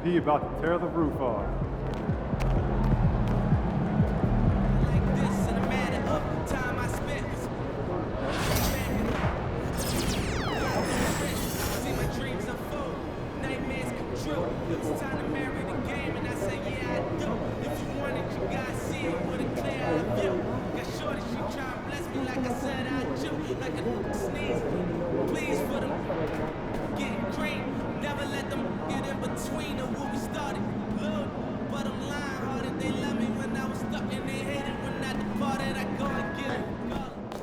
He about to tear the roof off.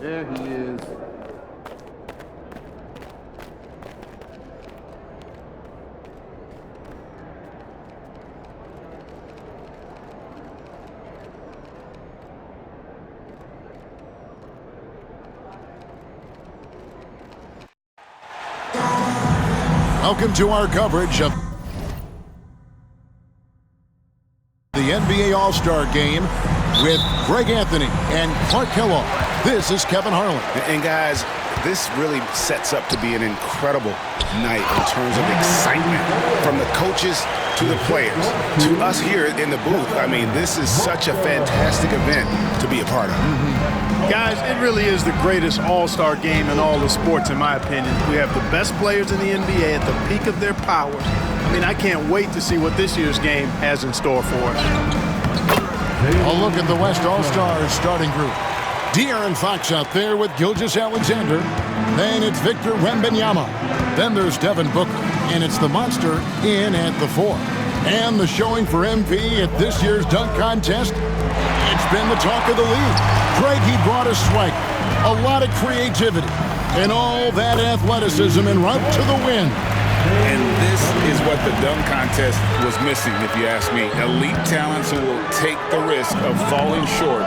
There he is. Welcome to our coverage of the NBA All-Star Game with Greg Anthony and Clark Kellogg. This is Kevin Harlan. And guys, this really sets up to be an incredible night in terms of excitement from the coaches to the players to us here in the booth. I mean, this is such a fantastic event to be a part of. Guys, it really is the greatest all-star game in all the sports, in my opinion. We have the best players in the NBA at the peak of their powers. I mean, I can't wait to see what this year's game has in store for us. A look at the West All-Stars starting group. De'Aaron Fox out there with Gilgeous-Alexander. Then it's Victor Wembanyama. Then there's Devin Booker. And it's the Monster in at the 4. And the showing for MP at this year's dunk contest, it's been the talk of the league. Greg, he brought a swagger, a lot of creativity, and all that athleticism en route to the win. And this is what the dunk contest was missing, if you ask me. Elite talents who will take the risk of falling short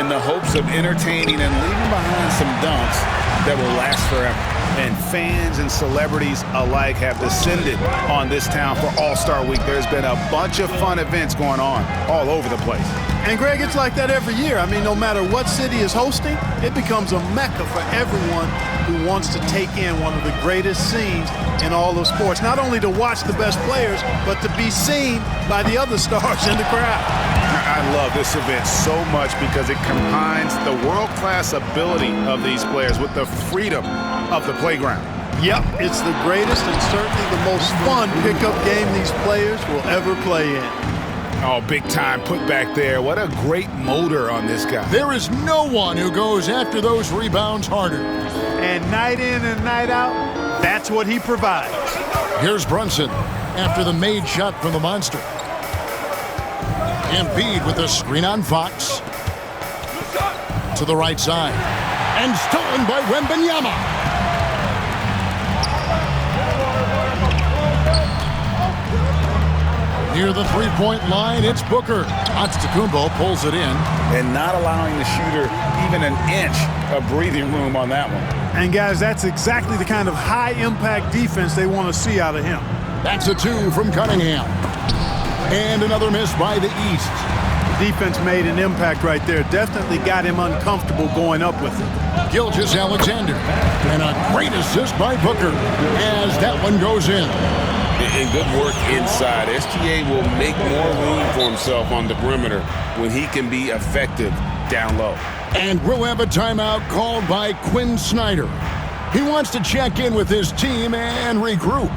in the hopes of entertaining and leaving behind some dunks that will last forever. And fans and celebrities alike have descended on this town for All-Star Week. There's been a bunch of fun events going on all over the place. And Greg, it's like that every year. I mean, no matter what city is hosting, it becomes a mecca for everyone who wants to take in one of the greatest scenes in all of sports. Not only to watch the best players, but to be seen by the other stars in the crowd. I love this event so much because it combines the world-class ability of these players with the freedom of the playground. Yep, it's the greatest and certainly the most fun pickup game these players will ever play in. Oh, big time put back there. What a great motor on this guy. There is no one who goes after those rebounds harder. And night in and night out, that's what he provides. Here's Brunson after the made shot from the Monster. Embiid with a screen on Fox. To the right side. And stolen by Wembanyama. Near the three-point line, it's Booker. Antetokounmpo pulls it in. And not allowing the shooter even an inch of breathing room on that one. And guys, that's exactly the kind of high-impact defense they want to see out of him. That's a 2 from Cunningham. And another miss by the East. The defense made an impact right there. Definitely got him uncomfortable going up with it. Gilgeous-Alexander. And a great assist by Booker as that one goes in. And good work inside. SGA will make more room for himself on the perimeter when he can be effective down low. And we'll have a timeout called by Quinn Snyder. He wants to check in with his team and regroup.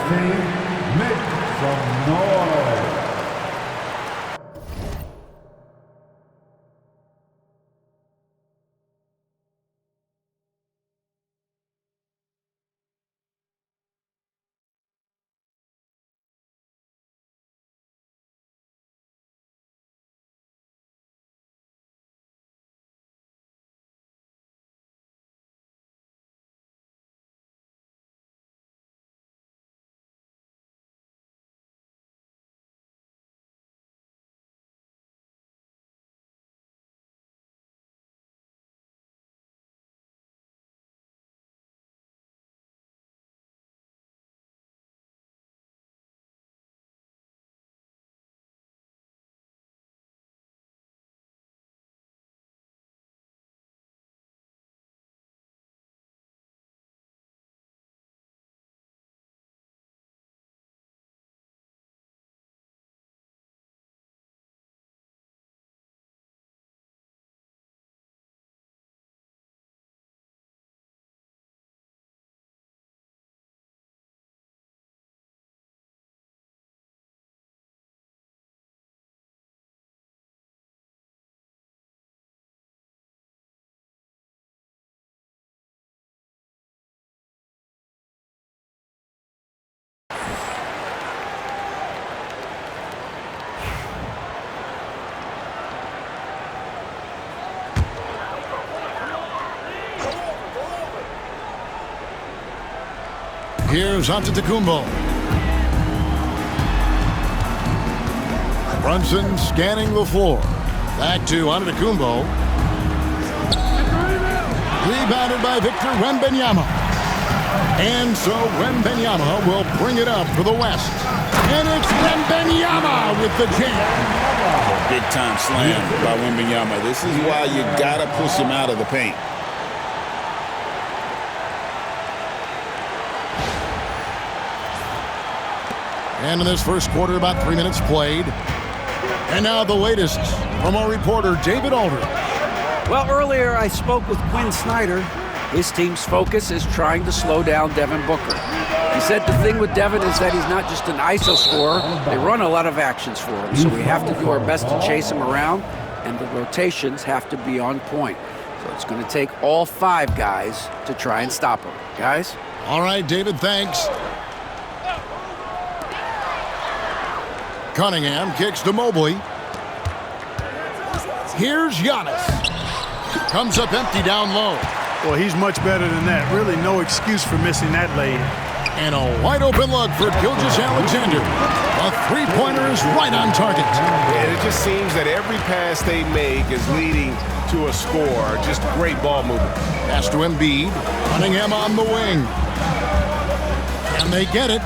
team, make some noise. Here's Antetokounmpo. Brunson scanning the floor. Back to Antetokounmpo. Rebounded by Victor Wembanyama. And so Wembanyama will bring it up for the West. And it's Wembanyama with the jam. Big time slam by Wembanyama. This is why you gotta push him out of the paint. And in this first quarter, about 3 minutes played. And now the latest from our reporter, David Aldridge. Well, earlier I spoke with Quinn Snyder. His team's focus is trying to slow down Devin Booker. He said the thing with Devin is that he's not just an ISO scorer. They run a lot of actions for him, so we have to do our best to chase him around, and the rotations have to be on point. So it's going to take all 5 guys to try and stop him. Guys? All right, David, thanks. Cunningham kicks to Mobley. Here's Giannis. Comes up empty down low. Well, he's much better than that. Really no excuse for missing that lay-in. And a wide open look for Gilgeous-Alexander. A three-pointer is right on target. And it just seems that every pass they make is leading to a score. Just great ball movement. Pass to Embiid. Cunningham on the wing. And they get it.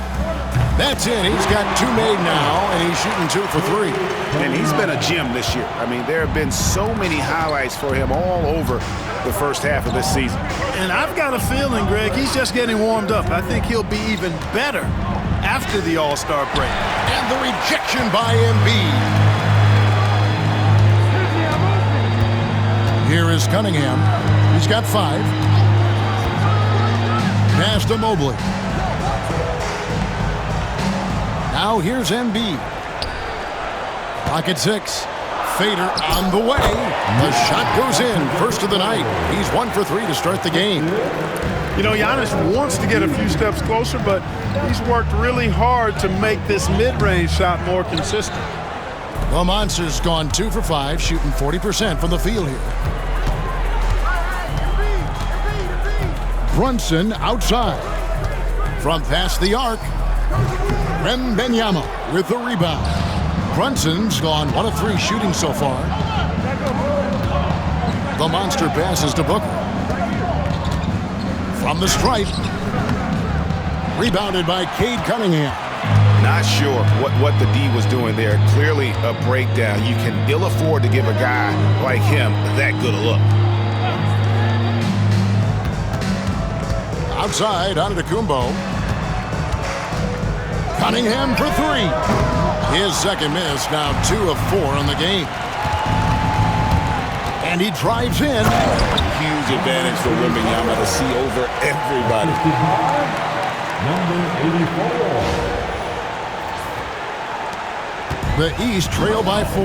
That's it. He's got 2 made now, and he's shooting 2 for 3. And he's been a gem this year. I mean, there have been so many highlights for him all over the first half of this season. And I've got a feeling, Greg, he's just getting warmed up. I think he'll be even better after the All-Star break. And the rejection by Embiid. Here is Cunningham. He's got 5. Pass to Mobley. Now here's Embiid. Pocket 6. Fader on the way. The shot goes in. First of the night. He's 1 for 3 to start the game. You know, Giannis wants to get a few steps closer, but he's worked really hard to make this mid-range shot more consistent. The Monster's gone 2 for 5, shooting 40% from the field here. Brunson outside. From past the arc. Wembanyama with the rebound. Brunson's gone 1 of 3 shooting so far. The Monster passes to Booker. From the stripe. Rebounded by Cade Cunningham. Not sure what the D was doing there. Clearly a breakdown. You can ill afford to give a guy like him that good a look. Outside, Antetokounmpo. Cunningham for 3. His second miss, now 2 of 4 on the game. And he drives in. Huge advantage for Wembanyama to see over everybody. Number 84. The East trail by 4.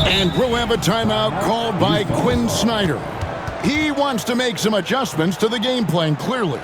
And we'll have a timeout called by Quinn Snyder. He wants to make some adjustments to the game plan, clearly.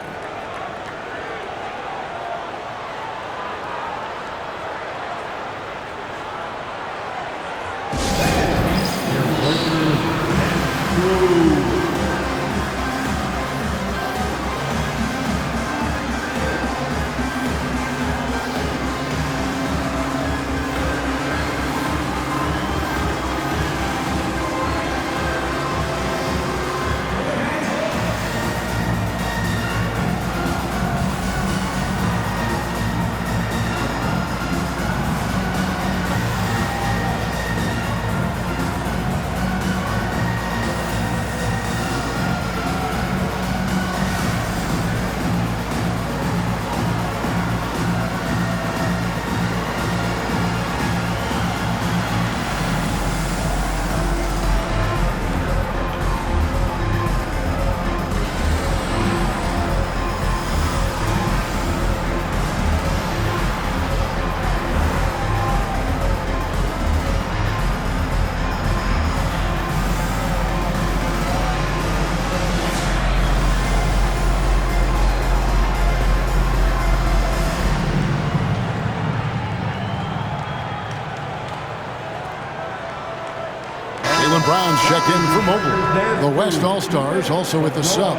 Browns check in for Mobley. The West All-Stars also with the sub.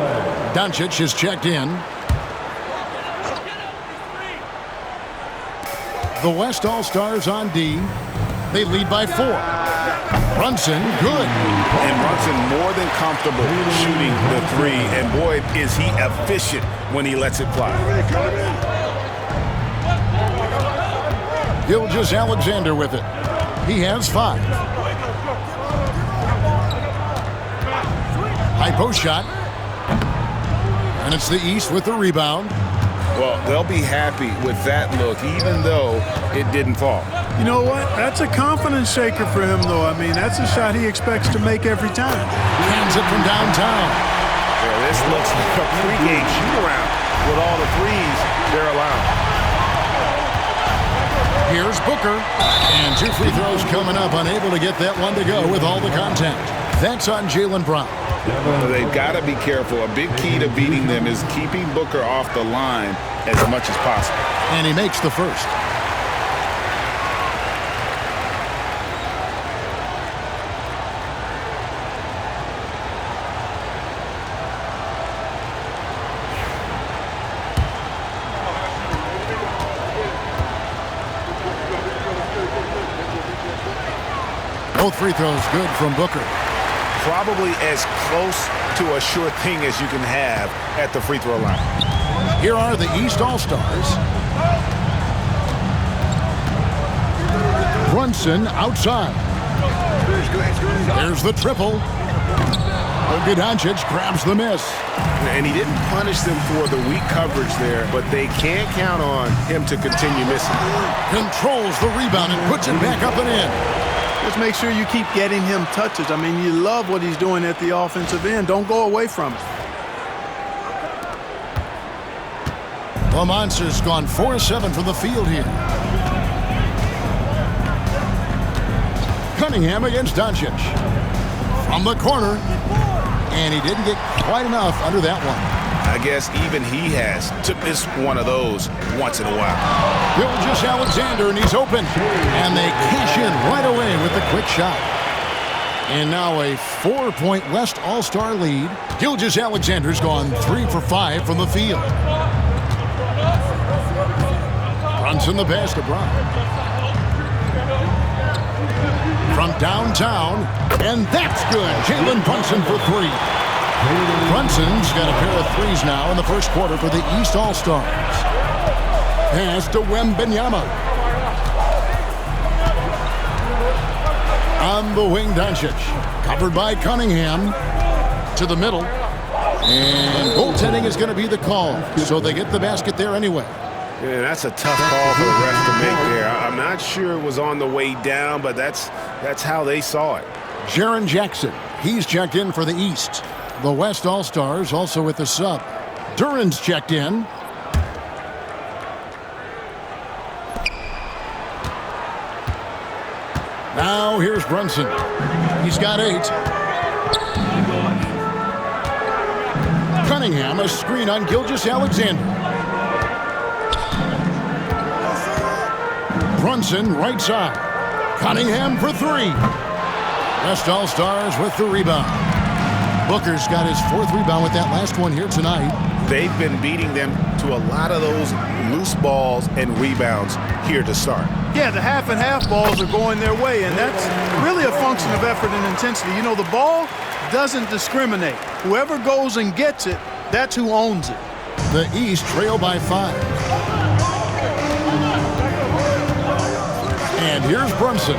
Doncic is checked in. The West All-Stars on D. They lead by 4. Brunson, good. And Brunson more than comfortable shooting the 3. And boy, is he efficient when he lets it fly. Gilgeous-Alexander with it. He has 5. High post shot. And it's the East with the rebound. Well, they'll be happy with that look, even though it didn't fall. You know what? That's a confidence shaker for him, though. I mean, that's a shot he expects to make every time. Hands it from downtown. Yeah, this looks like a pregame shoot-around with all the threes they're allowing. Here's Booker. And 2 free throws coming up. Unable to get that one to go with all the contact. That's on Jaylen Brown. They've got to be careful. A big key to beating them is keeping Booker off the line as much as possible. And he makes the first. Both free throws good from Booker. Probably as close to a sure thing as you can have at the free throw line. Here are the East All-Stars. Brunson outside. There's the triple. Doncic grabs the miss. And he didn't punish them for the weak coverage there, but they can't count on him to continue missing. Controls the rebound and puts it back up and in. Just make sure you keep getting him touches. I mean, you love what he's doing at the offensive end. Don't go away from it. The Monster's gone 4-7 from the field here. Cunningham against Doncic. From the corner. And he didn't get quite enough under that one. I guess even he has to miss one of those once in a while. Gilgeous-Alexander, and he's open. And they cash in right away with the quick shot. And now a 4-point West All-Star lead. Gilgeous-Alexander's gone 3 for 5 from the field. Brunson the pass to Brown. From downtown, and that's good. Jalen Brunson for 3. Brunson's got a pair of threes now in the first quarter for the East All-Stars. Pass to Wembanyama. On the wing, Doncic. Covered by Cunningham. To the middle. And goaltending is going to be the call. So they get the basket there anyway. Yeah, that's a tough call for the refs to make there. I'm not sure it was on the way down, but that's how they saw it. Jaren Jackson. He's checked in for the East. The West All-Stars also with the sub. Duran's checked in. Now here's Brunson. He's got 8. Cunningham, a screen on Gilgeous-Alexander. Brunson, right side. Cunningham for 3. West All-Stars with the rebound. Booker's got his 4th rebound with that last one here tonight. They've been beating them to a lot of those loose balls and rebounds here to start. Yeah, the half and half balls are going their way, and that's really a function of effort and intensity. You know, the ball doesn't discriminate. Whoever goes and gets it, that's who owns it. The East trail by 5. And here's Brunson.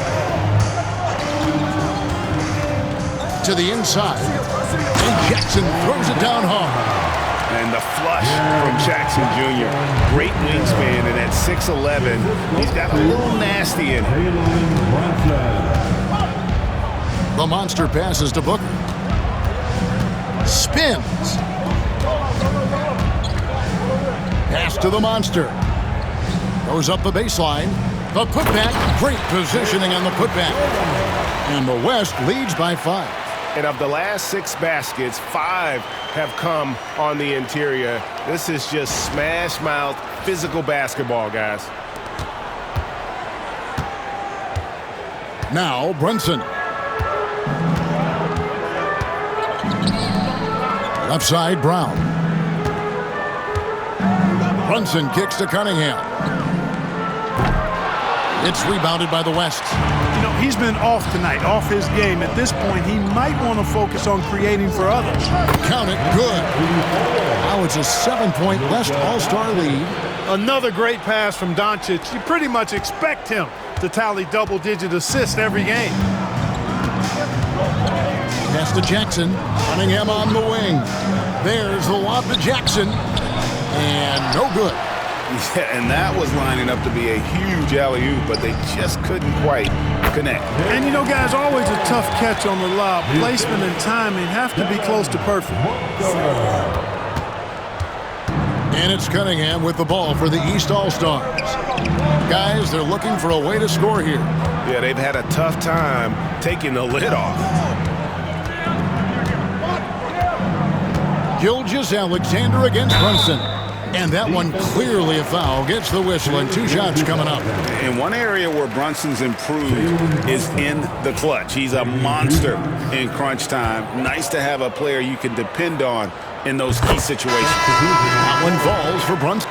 To the inside. And Jackson throws it down hard. And the flush from Jackson Jr. Great wingspan, and at 6'11", he's got a little nasty in him. The monster passes to Booker. Spins. Pass to the monster. Goes up the baseline. The putback. Great positioning on the putback. And the West leads by 5. And of the last 6 baskets, 5 have come on the interior. This is just smash mouth, physical basketball, guys. Now Brunson. Left side, Brown. Brunson kicks to Cunningham. It's rebounded by the West. You know, he's been off tonight, off his game. At this point, he might want to focus on creating for others. Count it, good. Now it's a 7-point West All-Star lead. Another great pass from Doncic. You pretty much expect him to tally double-digit assists every game. Pass to Jackson. Cunningham on the wing. There's the lob to Jackson. And no good. Yeah, and that was lining up to be a huge alley-oop, but they just couldn't quite connect. And you know, guys, always a tough catch on the lob. Placement and timing have to be close to perfect. And it's Cunningham with the ball for the East All-Stars. Guys, they're looking for a way to score here. Yeah, they've had a tough time taking the lid off. Gilgeous-Alexander against Brunson. And that one clearly a foul. Gets the whistle, and 2 shots coming up. And one area where Brunson's improved is in the clutch. He's a monster in crunch time. Nice to have a player you can depend on in those key situations. That one falls for Brunson.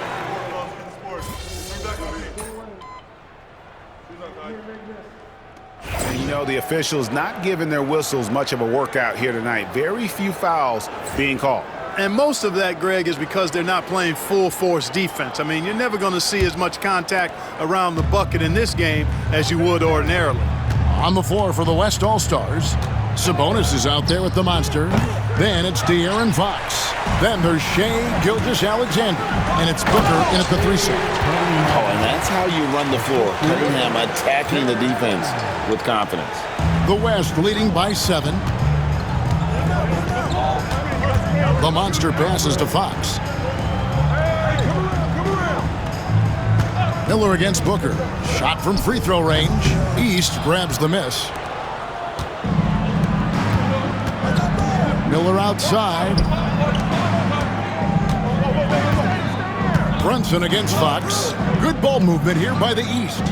And you know, the officials not giving their whistles much of a workout here tonight. Very few fouls being called. And most of that, Greg, is because they're not playing full-force defense. I mean, you're never going to see as much contact around the bucket in this game as you would ordinarily. On the floor for the West All-Stars, Sabonis is out there with the monster. Then it's De'Aaron Fox. Then there's Shai Gilgeous-Alexander. And it's Booker in at the 3-set. Oh, and that's how you run the floor. Cunningham attacking the defense with confidence. The West leading by 7. The monster passes to Fox. Miller against Booker. Shot from free throw range. East grabs the miss. Miller outside. Brunson against Fox. Good ball movement here by the East.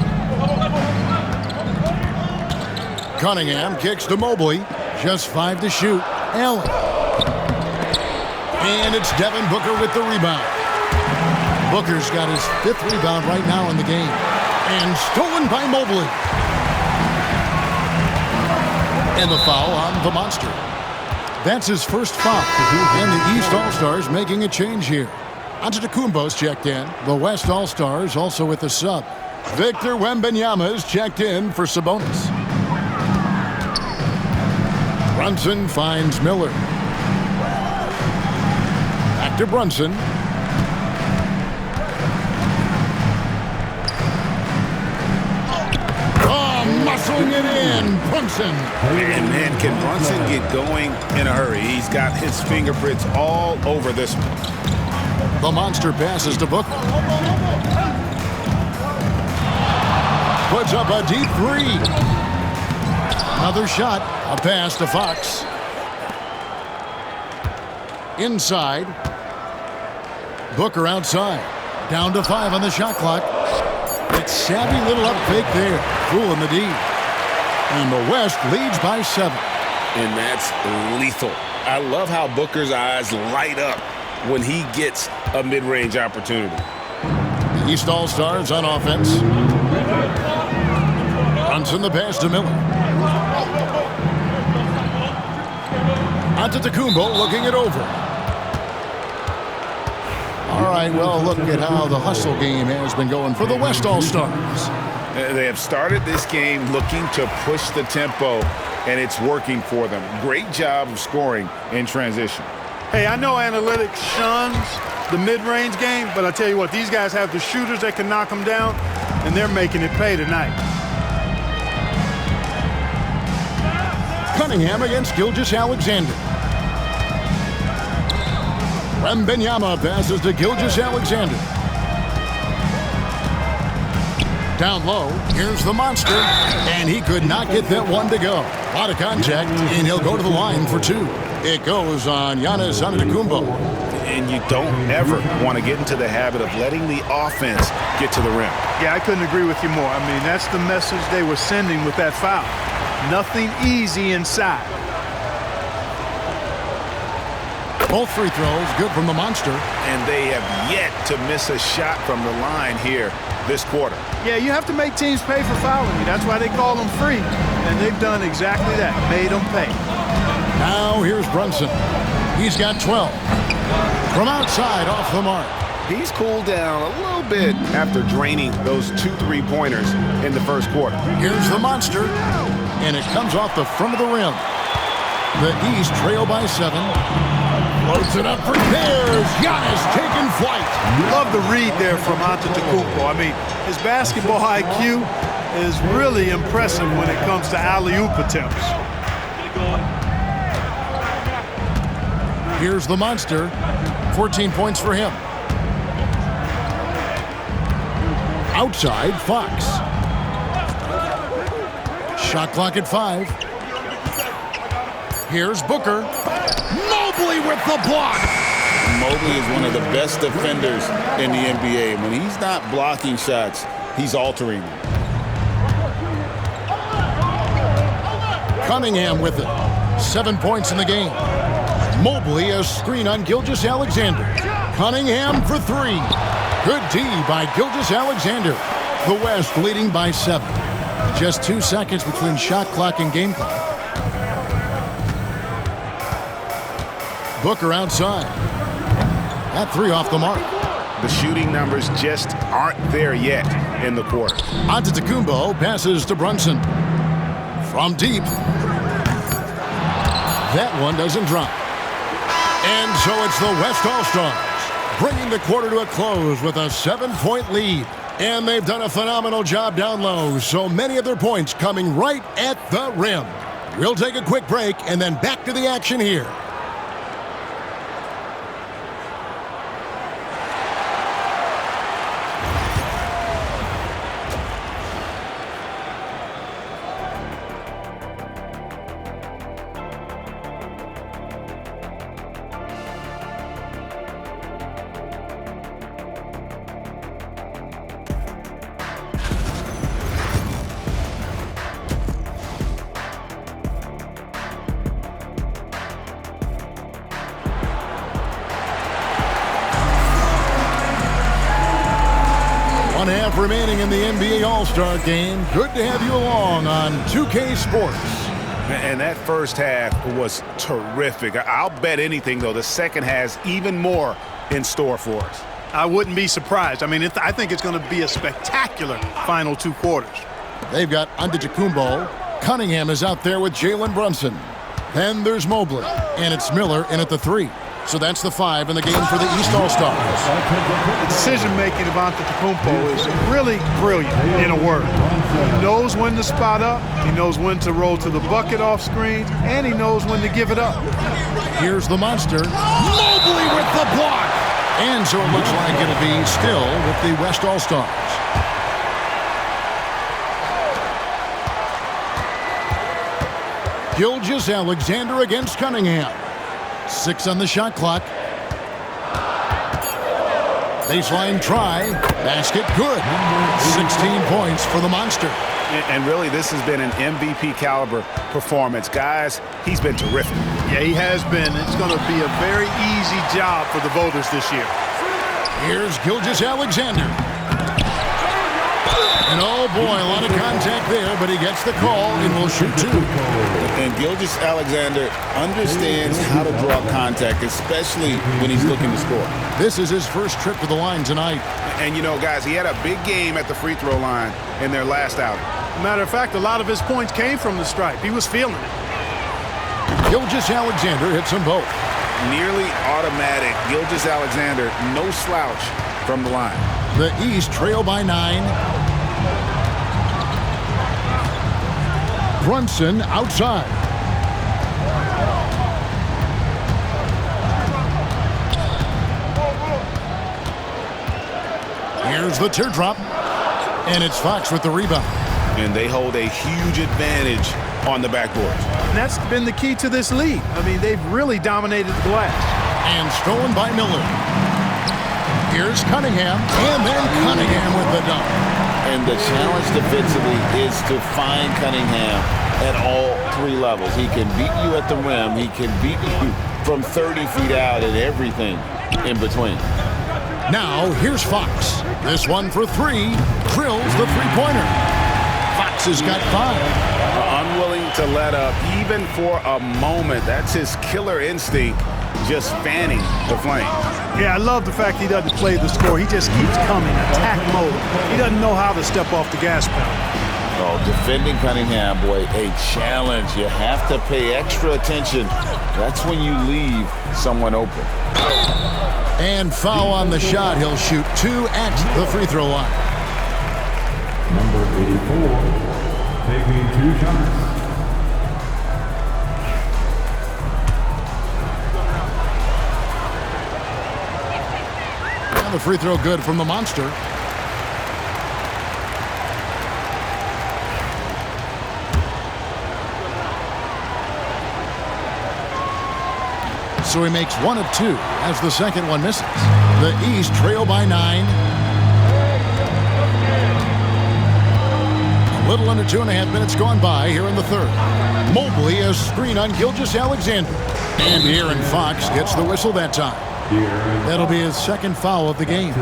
Cunningham kicks to Mobley. Just 5 to shoot. Allen. And it's Devin Booker with the rebound. Booker's got his 5th rebound right now in the game. And stolen by Mobley. And the foul on the monster. That's his first foul. And the East All-Stars making a change here. Antetokounmpo's checked in. The West All-Stars also with the sub. Victor Wembanyama is checked in for Sabonis. Brunson finds Miller. Back to Brunson. Muscling it in, Brunson. And man, can Brunson get going in a hurry? He's got his fingerprints all over this one. The monster passes to Booker. Puts up a deep 3. Another shot. A pass to Fox. Inside. Booker outside. Down to 5 on the shot clock. It's savvy little up fake there. Fooling the D. And the West leads by 7. And that's lethal. I love how Booker's eyes light up when he gets a mid-range opportunity. The East All-Stars on offense. Brunson the pass to Miller. Antetokounmpo looking it over. All right, well, look at how the hustle game has been going for the West All-Stars. They have started this game looking to push the tempo, and it's working for them. Great job of scoring in transition. Hey, I know analytics shuns the mid-range game, but I tell you what, these guys have the shooters that can knock them down, and they're making it pay tonight. Cunningham against Gilgeous-Alexander. Wembanyama passes to Gilgeous-Alexander. Down low, here's the monster, and he could not get that one to go. A lot of contact, and he'll go to the line for 2. It goes on Giannis Antetokounmpo. And you don't ever want to get into the habit of letting the offense get to the rim. Yeah, I couldn't agree with you more. I mean, that's the message they were sending with that foul. Nothing easy inside. Both free throws good from the monster. And they have yet to miss a shot from the line here this quarter. Yeah, you have to make teams pay for fouling you. That's why they call them free. And they've done exactly that, made them pay. Now here's Brunson. He's got 12. From outside, off the mark. He's cooled down a little bit after draining those 2 3-pointers in the first quarter. Here's the monster, and it comes off the front of the rim. The East trail by 7. Floats it up for Bears. Giannis taking flight. Love the read there from Antetokounmpo. I mean, his basketball IQ is really impressive when it comes to alley-oop attempts. Here's the monster. 14 points for him. Outside, Fox. Shot clock at 5. Here's Booker. Mobley with the block. Mobley is one of the best defenders in the NBA. When he's not blocking shots, he's altering them. Cunningham with it. 7 points in the game. Mobley a screen on Gilgeous-Alexander. Cunningham for 3. Good D by Gilgeous-Alexander. The West leading by 7. Just 2 seconds between shot clock and game clock. Booker outside. That 3 off the mark. The shooting numbers just aren't there yet in the quarter. Antetokounmpo passes to Brunson. From deep. That one doesn't drop. And so it's the West All-Stars, bringing the quarter to a close with a 7-point lead. And they've done a phenomenal job down low, so many of their points coming right at the rim. We'll take a quick break and then back to the action here. Half remaining in the NBA All-Star game. Good to have you along on 2K Sports. And that first half was terrific. I'll bet anything, though, the second has even more in store for us. I wouldn't be surprised. I mean, I think it's going to be a spectacular final 2 quarters. They've got Antetokounmpo. Cunningham is out there with Jalen Brunson. Then there's Mobley, and it's Miller in at the 3. So that's the 5 in the game for the East All-Stars. The decision-making of Antetokounmpo is really brilliant, in a word. He knows when to spot up, he knows when to roll to the bucket off screens, and he knows when to give it up. Here's the monster. Mobley with the block! And so it looks like it'll be still with the West All-Stars. Gilgeous Alexander against Cunningham. 6 on the shot clock. Baseline try. Basket good. 16 points for the Monster. And really, this has been an MVP caliber performance. Guys, he's been terrific. Yeah, he has been. It's going to be a very easy job for the voters this year. Here's Gilgeous Alexander. And oh boy, a lot of contact there, but he gets the call and will shoot 2. And Gilgeous Alexander understands how to draw contact, especially when he's looking to score. This is his first trip to the line tonight. And you know, guys, he had a big game at the free throw line in their last outing. Matter of fact, a lot of his points came from the stripe. He was feeling it. Gilgeous Alexander hits them both. Nearly automatic. Gilgeous Alexander, no slouch from the line. The East trail by 9. Brunson outside. Here's the teardrop. And it's Fox with the rebound. And they hold a huge advantage on the backboard. And that's been the key to this league. I mean, they've really dominated the glass. And stolen by Miller. Here's Cunningham. And then Cunningham with the dunk. And the challenge defensively is to find Cunningham at all 3 levels. He can beat you at the rim. He can beat you from 30 feet out and everything in between. Now, here's Fox. This one for 3. Drills the three-pointer. Fox has got 5. Unwilling to let up even for a moment. That's his killer instinct, just fanning the flames. Yeah, I love the fact he doesn't play the score. He just keeps coming, attack mode. He doesn't know how to step off the gas pedal. Oh, defending Cunningham, boy, a challenge. You have to pay extra attention. That's when you leave someone open. And foul on the shot. He'll shoot 2 at the free throw line. Number 84, taking 2 shots. And the free throw good from the Monster. So he makes 1 of 2 as the second one misses. The East trail by 9. A little under 2.5 minutes gone by here in the third. Mobley a screen on Gilgeous Alexander. And Aaron Fox gets the whistle that time. That'll be his second foul of the game.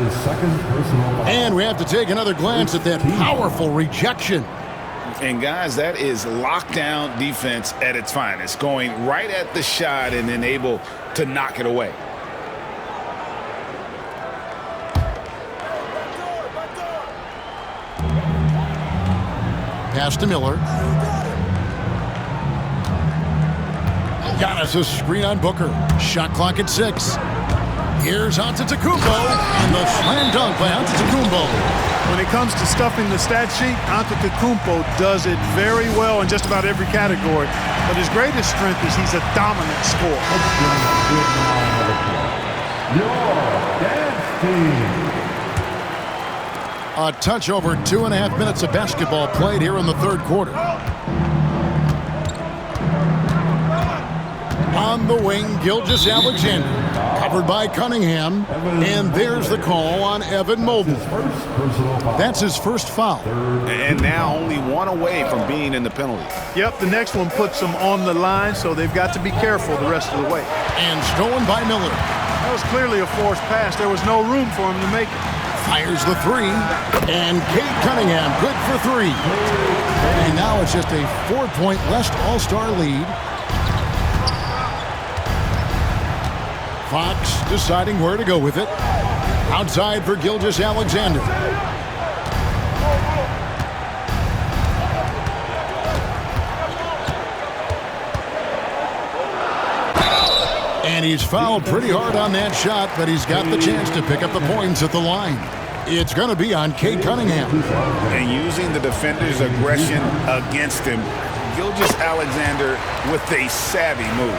And we have to take another glance at that powerful rejection. And guys, that is lockdown defense at its finest, going right at the shot and then able to knock it away. Pass to Miller. Giannis a screen on Booker. Shot clock at 6. Here's Antetokounmpo, and the slam dunk by Antetokounmpo. When it comes to stuffing the stat sheet, Antetokounmpo does it very well in just about every category. But his greatest strength is he's a dominant scorer. Your dance team. A touch over 2.5 minutes of basketball played here in the third quarter. On the wing, Gilgeous Alexander, covered by Cunningham, and there's the call on Evan Mobley. That's his first foul. And now only 1 away from being in the penalty. Yep, the next one puts them on the line, so they've got to be careful the rest of the way. And stolen by Miller. That was clearly a forced pass. There was no room for him to make it. Fires the 3, and Cade Cunningham good for 3. And now it's just a 4-point West All-Star lead. Fox deciding where to go with it. Outside for Gilgeous Alexander. And he's fouled pretty hard on that shot, but he's got the chance to pick up the points at the line. It's going to be on Cade Cunningham. And using the defender's aggression against him, Gilgeous Alexander with a savvy move.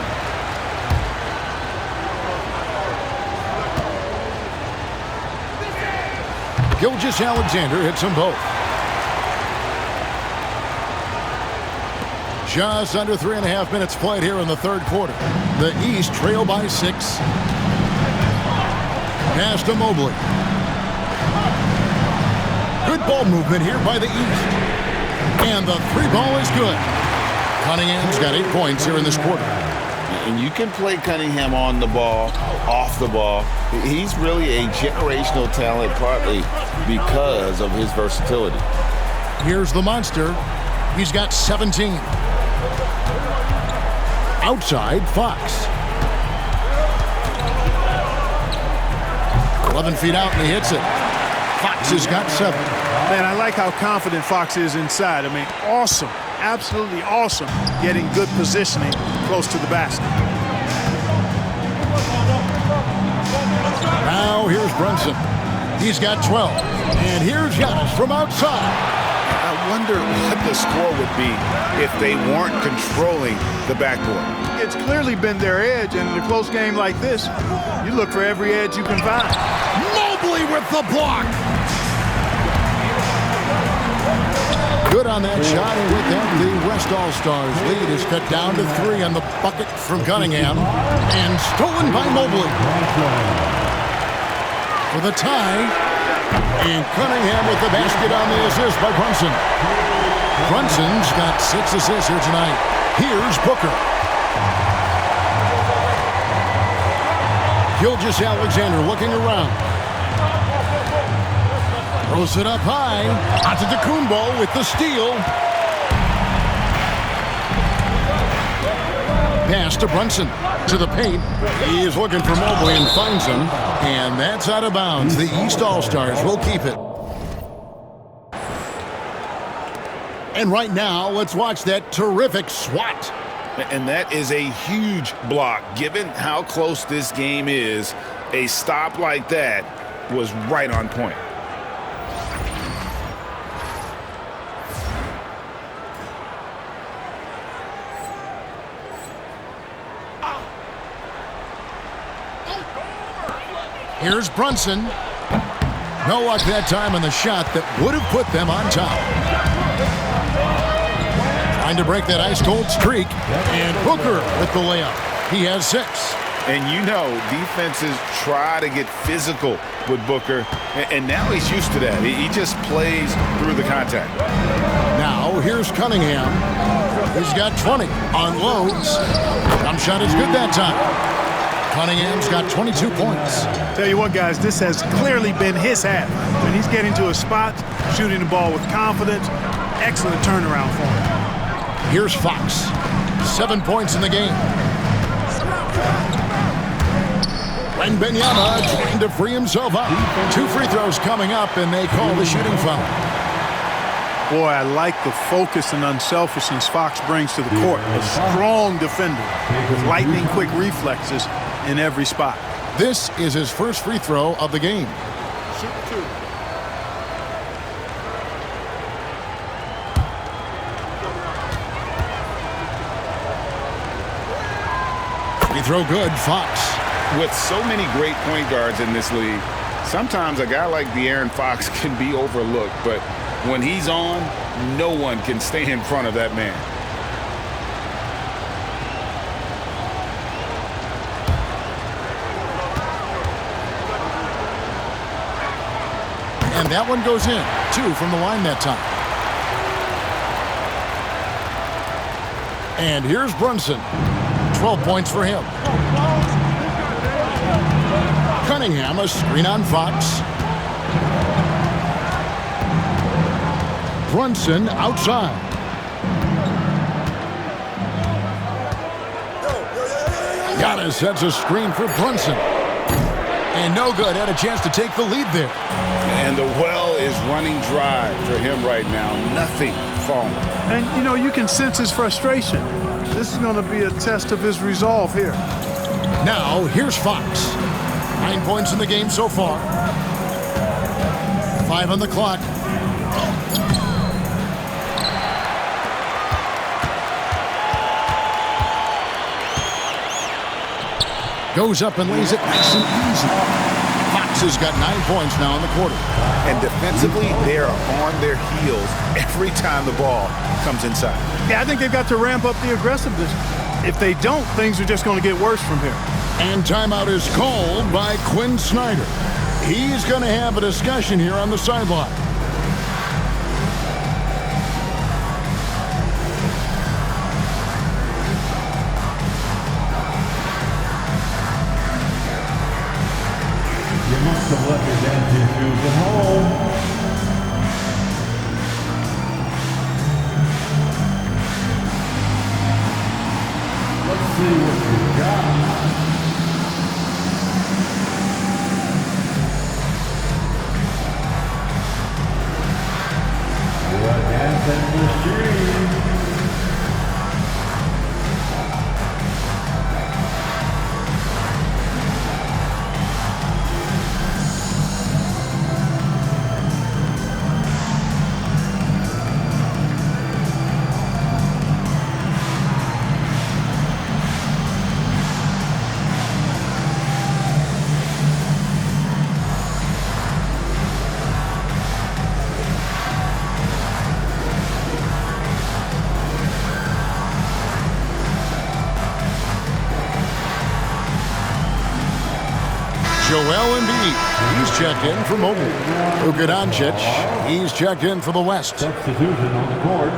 Gilgeous Alexander hits them both. Just under 3.5 minutes played here in the third quarter. The East trail by 6. Pass to Mobley. Good ball movement here by the East. And the 3-ball is good. Cunningham's got 8 points here in this quarter. And you can play Cunningham on the ball, off the ball. He's really a generational talent, partly because of his versatility. Here's the monster. He's got 17. Outside, Fox. 11 feet out, and he hits it. Fox has got 7. Man, I like how confident Fox is inside. I mean, awesome. Absolutely awesome. Getting good positioning close to the basket. Now here's Brunson. He's got 12. And here's Giannis from outside. I wonder what the score would be if they weren't controlling the backboard. It's clearly been their edge, and in a close game like this, you look for every edge you can find. Mobley with the block. Good on that shot, and with that, the West All-Stars lead is cut down to 3 on the bucket from Cunningham, and stolen by Mobley. For the tie, and Cunningham with the basket on the assist by Brunson. Brunson's got 6 assists here tonight. Here's Booker. Gilgeous-Alexander looking around. Throws it up high. Antetokounmpo with the steal. Pass to Brunson. To the paint. He is looking for Mobley and finds him. And that's out of bounds. The East All-Stars will keep it. And right now, let's watch that terrific swat. And that is a huge block. Given how close this game is, a stop like that was right on point. Here's Brunson. No luck that time on the shot that would have put them on top. Trying to break that ice-cold streak. And Booker with the layup. He has 6. And you know, defenses try to get physical with Booker. And now he's used to that. He just plays through the contact. Now, here's Cunningham. He's got 20 on loads. Jump shot is good that time. Cunningham's got 22 points. Tell you what, guys, this has clearly been his half. When he's getting to a spot, shooting the ball with confidence, excellent turnaround for him. Here's Fox. 7 points in the game. Wembanyama trying to free himself up. 2 free throws coming up, and they call the shooting foul. Boy, I like the focus and unselfishness Fox brings to the court. A strong defender with lightning-quick reflexes in every spot. This is his first free throw of the game. Free throw good, Fox. With so many great point guards in this league, sometimes a guy like De'Aaron Fox can be overlooked, but when he's on, no one can stay in front of that man. And that one goes in. 2 from the line that time. And here's Brunson. 12 points for him. Cunningham, a screen on Fox. Brunson outside. Giannis sets a screen for Brunson. And no good. Had a chance to take the lead there. And the well is running dry for him right now. Nothing falling. And, you know, you can sense his frustration. This is going to be a test of his resolve here. Now, here's Fox. 9 points in the game so far. 5 on the clock. Goes up and lays it nice and easy. Fox Hawks has got 9 points now in the quarter. And defensively, they are on their heels every time the ball comes inside. Yeah, I think they've got to ramp up the aggressiveness. If they don't, things are just going to get worse from here. And timeout is called by Quinn Snyder. He's going to have a discussion here on the sideline. You must have left your dancing shoes at home. Let's see what you got. You're dancing machine. Joel Embiid, he's checked in for Mobley. Luka Doncic, he's checked in for the West. Substitution on the court.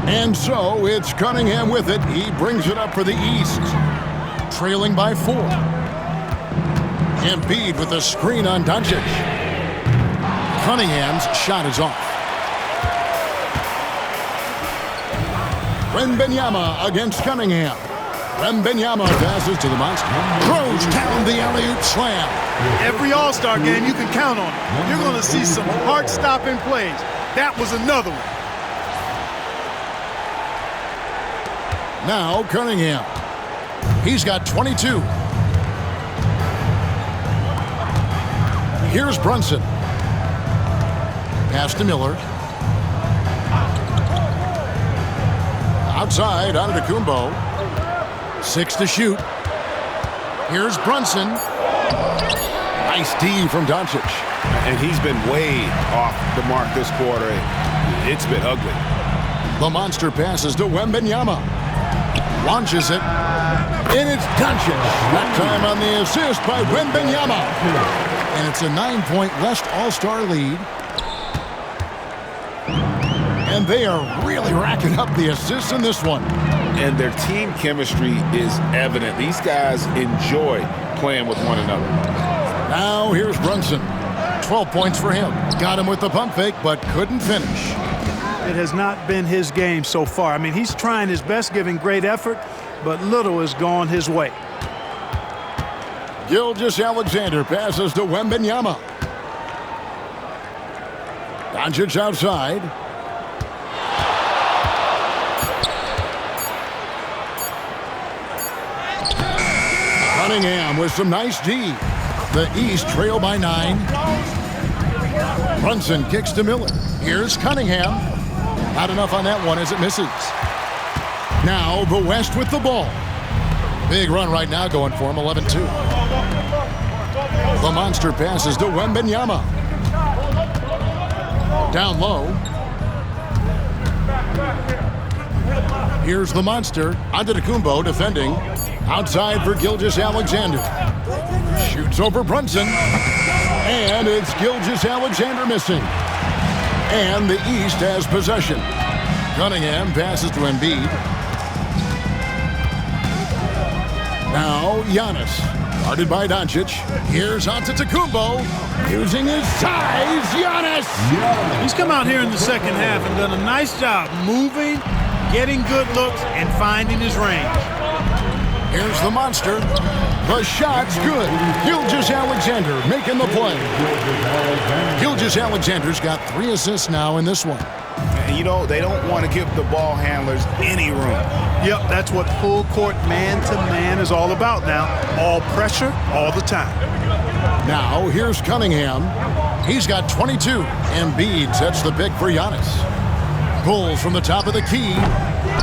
And so it's Cunningham with it. He brings it up for the East. Trailing by 4. Embiid with a screen on Doncic. Cunningham's shot is off. Wembanyama against Cunningham. Wembanyama passes to the monster. Throws down the alley-oop slam. Every All-Star game, you can count on it. You're going to see some heart-stopping plays. That was another one. Now Cunningham. He's got 22. Here's Brunson. Pass to Miller. Outside, Antetokounmpo. 6 to shoot. Here's Brunson. Nice D from Doncic. And he's been way off the mark this quarter. It's been ugly. The monster passes to Wembanyama. Launches it. And it's Doncic. That time on the assist by Wembanyama. And it's a 9-point West All-Star lead. And they are really racking up the assists in this one. And their team chemistry is evident. These guys enjoy playing with one another. Now here's Brunson. 12 points for him. Got him with the pump fake, but couldn't finish. it has not been his game so far. I mean, he's trying his best, giving great effort, but little has gone his way. Gilgeous-Alexander passes to Wembanyama. Doncic outside. Cunningham with some nice D. The East trail by 9. Brunson kicks to Miller. Here's Cunningham. Not enough on that one as it misses. Now the West with the ball. Big run right now going for him, 11-2. The monster passes to Wembanyama. Down low. Here's the monster. Antetokounmpo defending. Outside for Gilgeous-Alexander. Shoots over Brunson. And it's Gilgeous-Alexander missing. And the East has possession. Cunningham passes to Embiid. Now Giannis. Guarded by Doncic. Here's Antetokounmpo. Using his size. Giannis! He's come out here in the second half and done a nice job moving, getting good looks, and finding his range. Here's the monster. The shot's good. Gilgeous-Alexander making the play. Gilgeous-Alexander's got 3 assists now in this one. And you know, they don't want to give the ball handlers any room. Yep, that's what full court man-to-man is all about now. All pressure, all the time. Now, here's Cunningham. He's got 22. Embiid sets the pick for Giannis. Pulls from the top of the key.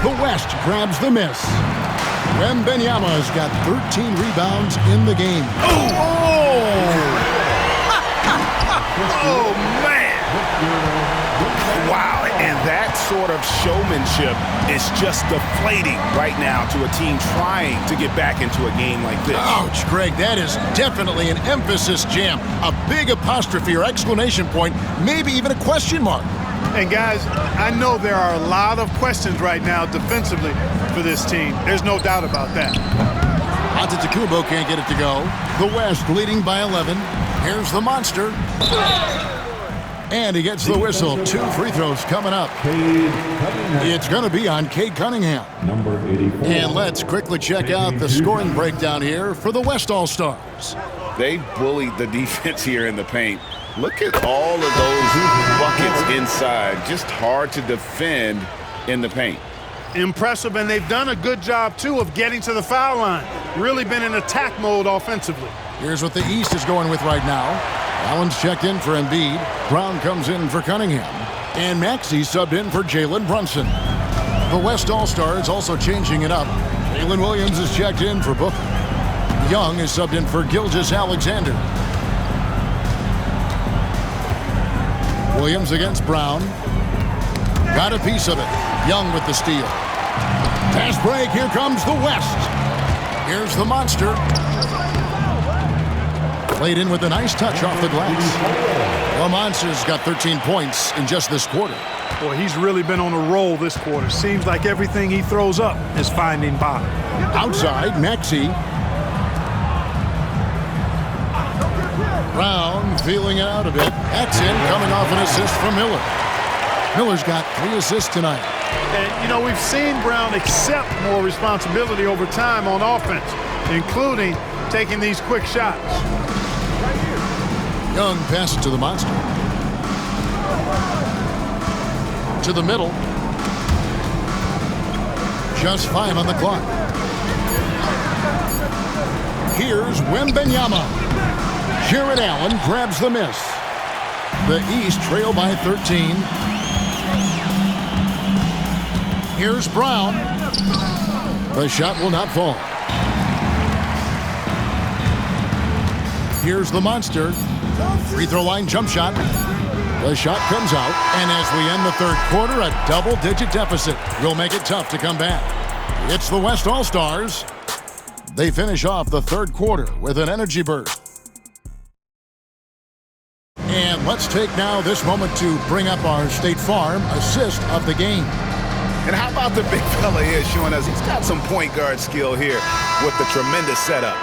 The West grabs the miss. Wembanyama's got 13 rebounds in the game. Oh, man. Wow, and that sort of showmanship is just deflating right now to a team trying to get back into a game like this. Ouch, Greg, that is definitely an emphasis jam. A big apostrophe or exclamation point, maybe even a question mark. And guys, I know there are a lot of questions right now defensively for this team. There's no doubt about that. Antetokounmpo can't get it to go. The West leading by 11. Here's the monster. And he gets the whistle. 2 free throws coming up. It's going to be on Cade Cunningham. Number 84. And let's quickly check out the scoring breakdown here for the West All-Stars. They bullied the defense here in the paint. Look at all of those buckets inside. Just hard to defend in the paint. Impressive, and they've done a good job, too, of getting to the foul line. Really been in attack mode offensively. Here's what the East is going with right now. Allen's checked in for Embiid. Brown comes in for Cunningham. And Maxey subbed in for Jalen Brunson. The West All-Stars also changing it up. Jalen Williams is checked in for Booker. Young is subbed in for Gilgeous-Alexander. Williams against Brown. Got a piece of it. Young with the steal. Pass break. Here comes the West. Here's the monster. Played in with a nice touch off the glass. The monster's got 13 points in just this quarter. Boy, he's really been on a roll this quarter. Seems like everything he throws up is finding bottom. Outside, Maxey. Brown feeling it out a bit. That's in, coming off an assist from Miller. Miller's got 3 assists tonight. And, you know, we've seen Brown accept more responsibility over time on offense, including taking these quick shots. Young passes to the monster. To the middle. Just 5 on the clock. Here's Wembanyama. Jarrett Allen grabs the miss. The East trail by 13. Here's Brown. The shot will not fall. Here's the monster. Free throw line jump shot. The shot comes out, and as we end the third quarter, a double-digit deficit will make it tough to come back. It's the West All-Stars. They finish off the third quarter with an energy burst. And let's take now this moment to bring up our State Farm assist of the game. And how about the big fella here showing us he's got some point guard skill here with the tremendous setup.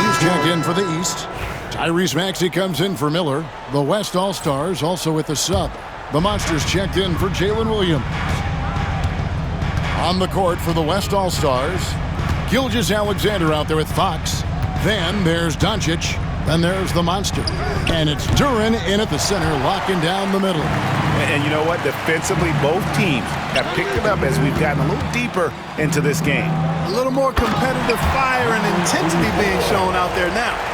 He's checked in for the East. Tyrese Maxey comes in for Miller. The West All-Stars also with the sub. The Monsters checked in for Jalen Williams. On the court for the West All-Stars, Gilgeous-Alexander out there with Fox. Then there's Doncic. Then there's the Monster. And it's Duren in at the center, locking down the middle. And you know what? Defensively, both teams have picked it up as we've gotten a little deeper into this game. A little more competitive fire and intensity being shown out there now.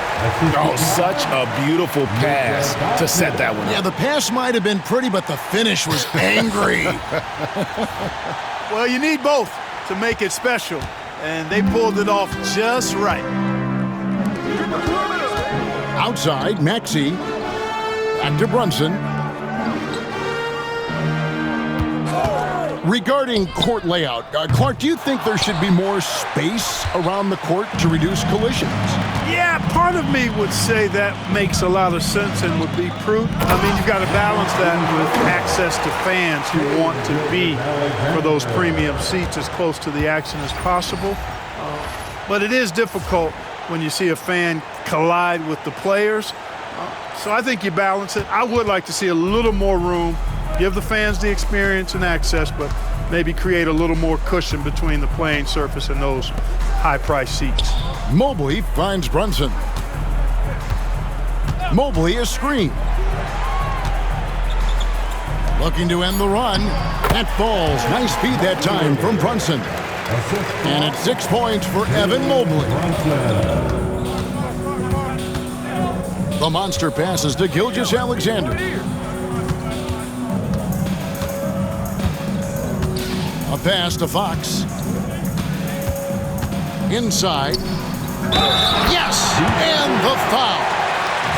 Oh, such a beautiful pass to set that one up. Yeah, the pass might have been pretty, but the finish was angry. Well, you need both to make it special, and they pulled it off just right. Outside, Maxey. Back to Brunson. Regarding court layout, Clark, do you think there should be more space around the court to reduce collisions? Yeah, part of me would say that makes a lot of sense and would be prudent. I mean, you've got to balance that with access to fans who want to be for those premium seats as close to the action as possible. But it is difficult when you see a fan collide with the players. So I think you balance it. I would like to see a little more room, give the fans the experience and access, but maybe create a little more cushion between the playing surface and those high-priced seats. Mobley finds Brunson. Mobley a screen. Looking to end the run. That falls. Nice feed that time from Brunson. And it's 6 points for Evan Mobley. The Monster passes to Gilgeous-Alexander. A pass to Fox. Inside. Yes! And the foul.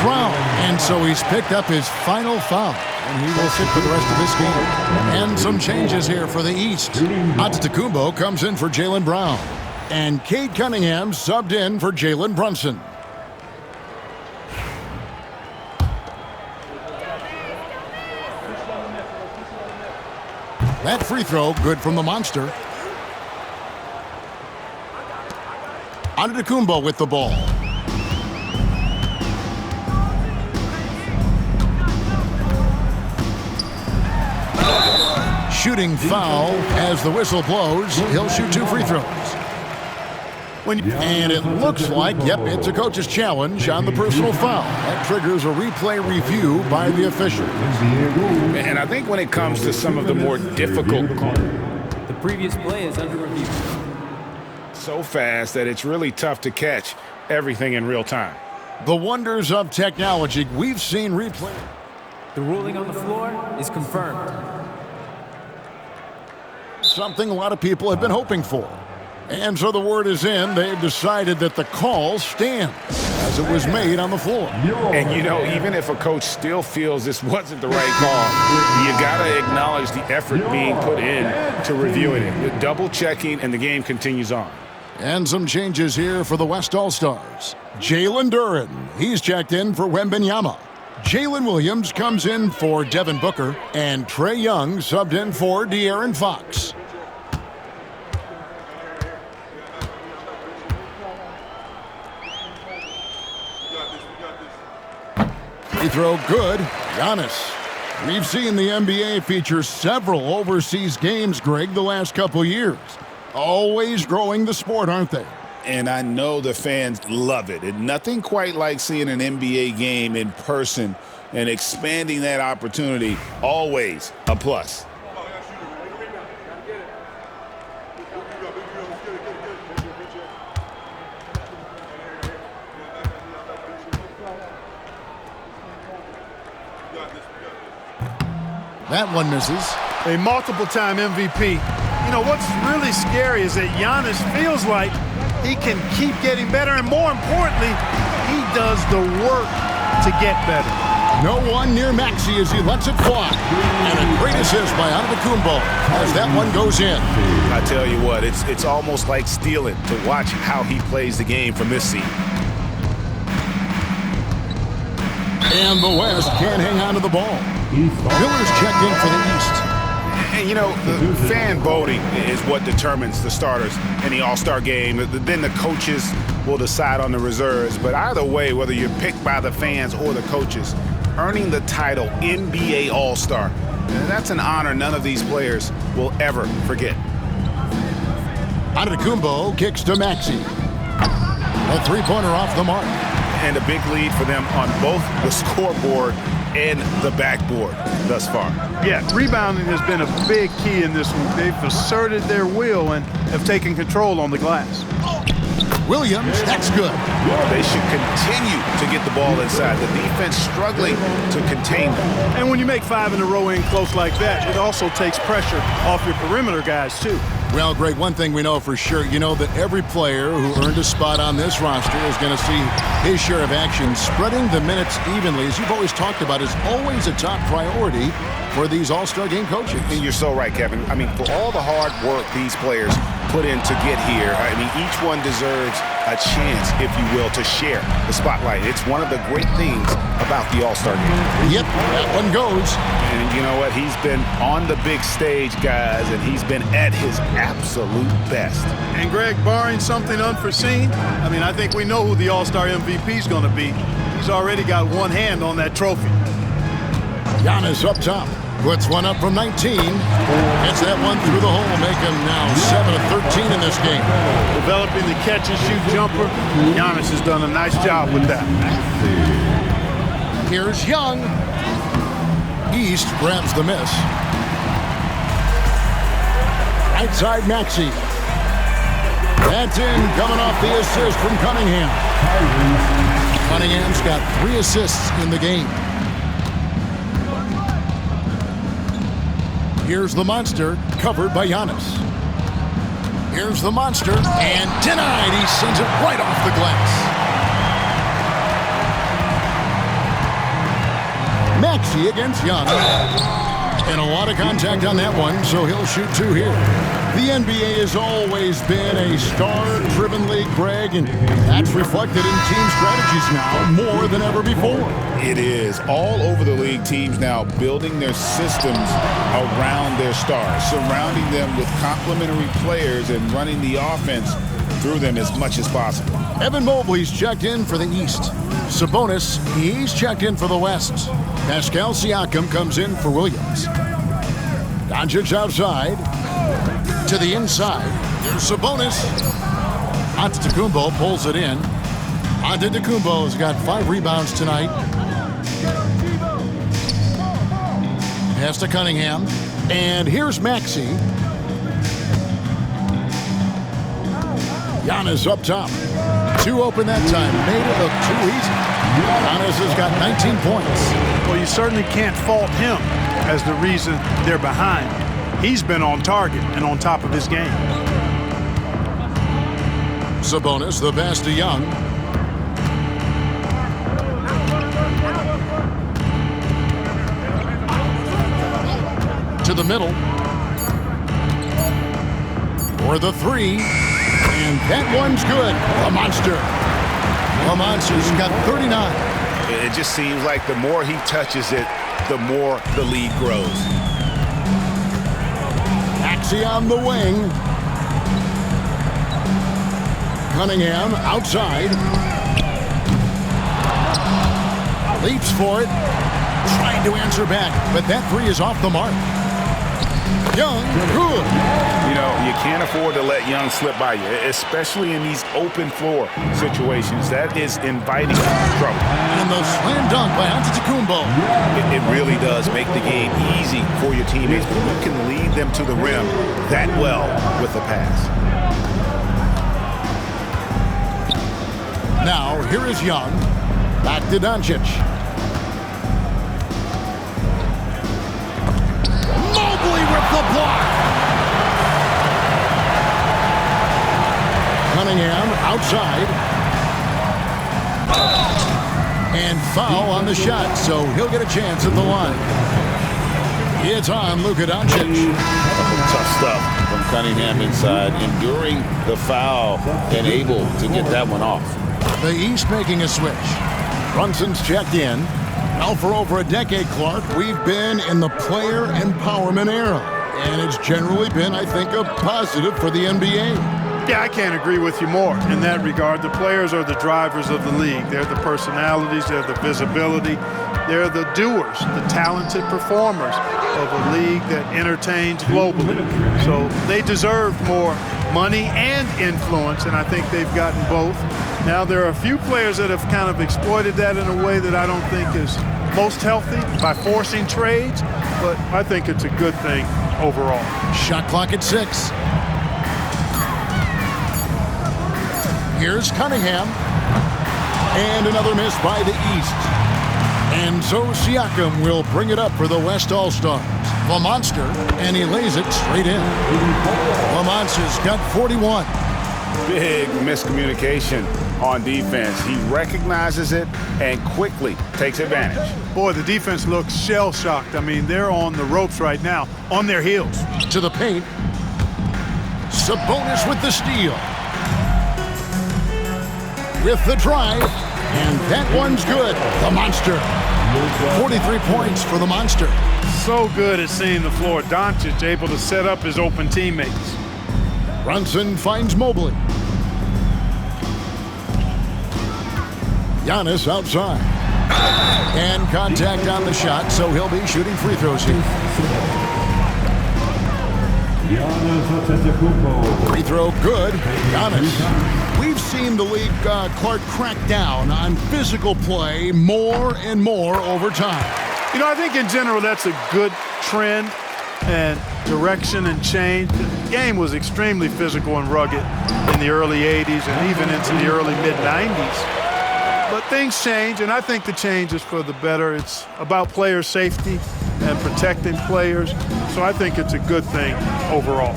Brown. And so he's picked up his final foul. And he will sit for the rest of this game. And some changes here for the East. Antetokounmpo comes in for Jaylen Brown. And Cade Cunningham subbed in for Jalen Brunson. That free throw, good from the Monster. Antetokounmpo with the ball. Shooting foul as the whistle blows. He'll shoot 2 free throws. And it looks like, yep, it's a coach's challenge on the personal foul. That triggers a replay review by the official. And I think when it comes to some of the more difficult calls, the previous play is under review. So fast that it's really tough to catch everything in real time. The wonders of technology. We've seen replay. The ruling on the floor is confirmed. Something a lot of people have been hoping for. And so the word is in. They've decided that the call stands as it was made on the floor. And, you know, even if a coach still feels this wasn't the right call, you got to acknowledge the effort being put in to reviewing it. The double checking, and the game continues on. And some changes here for the West All-Stars. Jalen Duren, he's checked in for Wembanyama. Jalen Williams comes in for Devin Booker. And Trae Young subbed in for De'Aaron Fox. Free throw good. Giannis. We've seen the NBA feature several overseas games, Greg, the last couple years. Always growing the sport, aren't they? And I know the fans love it. And nothing quite like seeing an NBA game in person and expanding that opportunity. Always a plus. That one misses. A multiple-time MVP. You know, what's really scary is that Giannis feels like he can keep getting better, and more importantly, he does the work to get better. No one near Maxey as he lets it fly. And a great assist by Antetokounmpo as that one goes in. I tell you what, it's almost like stealing to watch how he plays the game from this seat. And the West can't hang on to the ball. Miller's checked in for the East. Hey, And, you know, the fan voting is what determines the starters in the All-Star game. Then the coaches will decide on the reserves. But either way, whether you're picked by the fans or the coaches, earning the title NBA All-Star, that's an honor none of these players will ever forget. Antetokounmpo kicks to Maxey. A three-pointer off the mark. And a big lead for them on both the scoreboard and the backboard thus far. Yeah, rebounding has been a big key in this one. They've asserted their will and have taken control on the glass. Williams, that's good. They should continue to get the ball inside. The defense struggling to contain them. And when you make 5 in a row in close like that, it also takes pressure off your perimeter guys, too. Well, Greg, one thing we know for sure, you know that every player who earned a spot on this roster is going to see his share of action. Spreading the minutes evenly, as you've always talked about, is always a top priority for these All-Star game coaches. And you're so right, Kevin. I mean, for all the hard work these players put in to get here, I mean, each one deserves a chance, if you will, to share the spotlight. It's one of the great things about the All-Star game. Yep, that one goes. And you know what? He's been on the big stage, guys, and he's been at his absolute best. And Greg, barring something unforeseen, I mean, I think we know who the All-Star MVP is going to be. He's already got one hand on that trophy. Giannis up top. Puts one up from 19. Gets that one through the hole, make him now 7 of 13 in this game. Developing the catch-and-shoot jumper. Giannis has done a nice job with that. Here's Young. East grabs the miss. Right side, Maxey. That's in, coming off the assist from Cunningham. Cunningham's got 3 assists in the game. Here's the monster, covered by Giannis. Here's the monster, and denied. He sends it right off the glass. Maxey against Young. And a lot of contact on that one, so he'll shoot 2 here. The NBA has always been a star-driven league, Greg, and that's reflected in team strategies now more than ever before. It is. All over the league, teams now building their systems around their stars, surrounding them with complementary players and running the offense through them as much as possible. Evan Mobley's checked in for the East. Sabonis, he's checked in for the West. Pascal Siakam comes in for Williams. Doncic outside. To the inside. Here's Sabonis. Antetokounmpo pulls it in. Antetokounmpo's got 5 rebounds tonight. Pass to Cunningham. And here's Maxey. Giannis up top. 2 open that time. Made it look too easy. Giannis has got 19 points. Well, you certainly can't fault him as the reason they're behind. He's been on target and on top of his game. Sabonis, the pass to Young. To the middle. For the 3. And that one's good. The monster. The monster's got 39. It just seems like the more he touches it, the more the lead grows. Maxey on the wing. Cunningham outside. Leaps for it. Trying to answer back, but that 3 is off the mark. Young, good. You know, you can't afford to let Young slip by you, especially in these open floor situations. That is inviting trouble. And the slam dunk by Antetokounmpo. It really does make the game easy for your teammates, but you can lead them to the rim that well with the pass. Now, here is Young. Back to Doncic. Mobley with the block. Cunningham outside. And foul on the shot, so he'll get a chance at the line. It's on Luka Doncic. Tough stuff from Cunningham inside, enduring the foul and able to get that one off. The East making a switch. Brunson's checked in. Now for over a decade, Clark, we've been in the player empowerment era. And it's generally been, I think, a positive for the NBA. Yeah, I can't agree with you more in that regard. The players are the drivers of the league. They're the personalities, they're the visibility, they're the doers, the talented performers of a league that entertains globally. So they deserve more money and influence, and I think they've gotten both. Now, there are a few players that have kind of exploited that in a way that I don't think is most healthy by forcing trades, but I think it's a good thing overall. Shot clock at 6. Here's Cunningham. And another miss by the East. And so Siakam will bring it up for the West All-Stars. The Monster, and he lays it straight in. Lamonce's got 41. Big miscommunication on defense. He recognizes it and quickly takes advantage. Boy, the defense looks shell-shocked. I mean, they're on the ropes right now, on their heels. To the paint. Sabonis with the steal. With the drive, and that one's good. The Monster. 43 points for the Monster. So good at seeing the floor. Doncic able to set up his open teammates. Brunson finds Mobley. Giannis outside. And contact on the shot, so he'll be shooting free throws here. Free throw good. Giannis. We've seen the league, Clark, crack down on physical play more and more over time. You know, I think in general that's a good trend and direction and change. The game was extremely physical and rugged in the early 80s and even into the early mid-90s. But things change, and I think the change is for the better. It's about player safety and protecting players, so I think it's a good thing overall.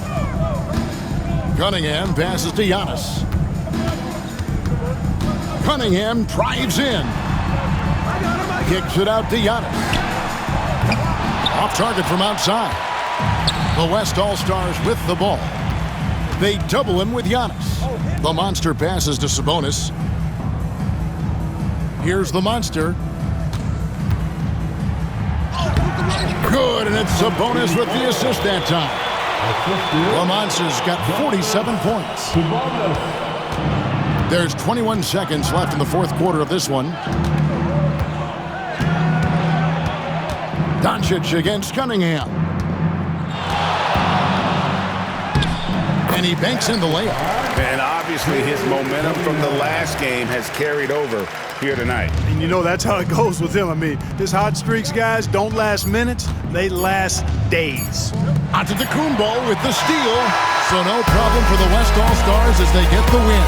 Cunningham passes to Giannis. Cunningham drives in. Kicks it out to Giannis. Off target from outside. The West All-Stars with the ball. They double him with Giannis. The Monster passes to Sabonis. Here's the Monster. Good, and it's Sabonis with the assist that time. The Monster's got 47 points. There's 21 seconds left in the fourth quarter of this one. Doncic against Cunningham. And he banks in the layup. And obviously his momentum from the last game has carried over here tonight. And you know that's how it goes with him. I mean, his hot streaks, guys, don't last minutes. They last days. Antetokounmpo with the steal. So no problem for the West All-Stars as they get the win.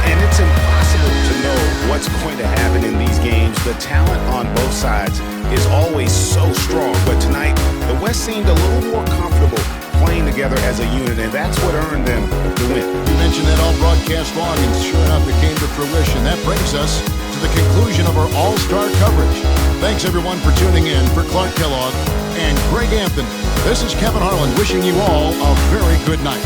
And it's impossible to know what's going to happen in these games. The talent on both sides is always so strong. But tonight, the West seemed a little more comfortable playing together as a unit, and that's what earned them the win. You mentioned that all broadcast long, and sure enough, it came to fruition. That brings us to the conclusion of our All-Star coverage. Thanks, everyone, for tuning in. For Clark Kellogg and Greg Anthony, this is Kevin Harlan wishing you all a very good night.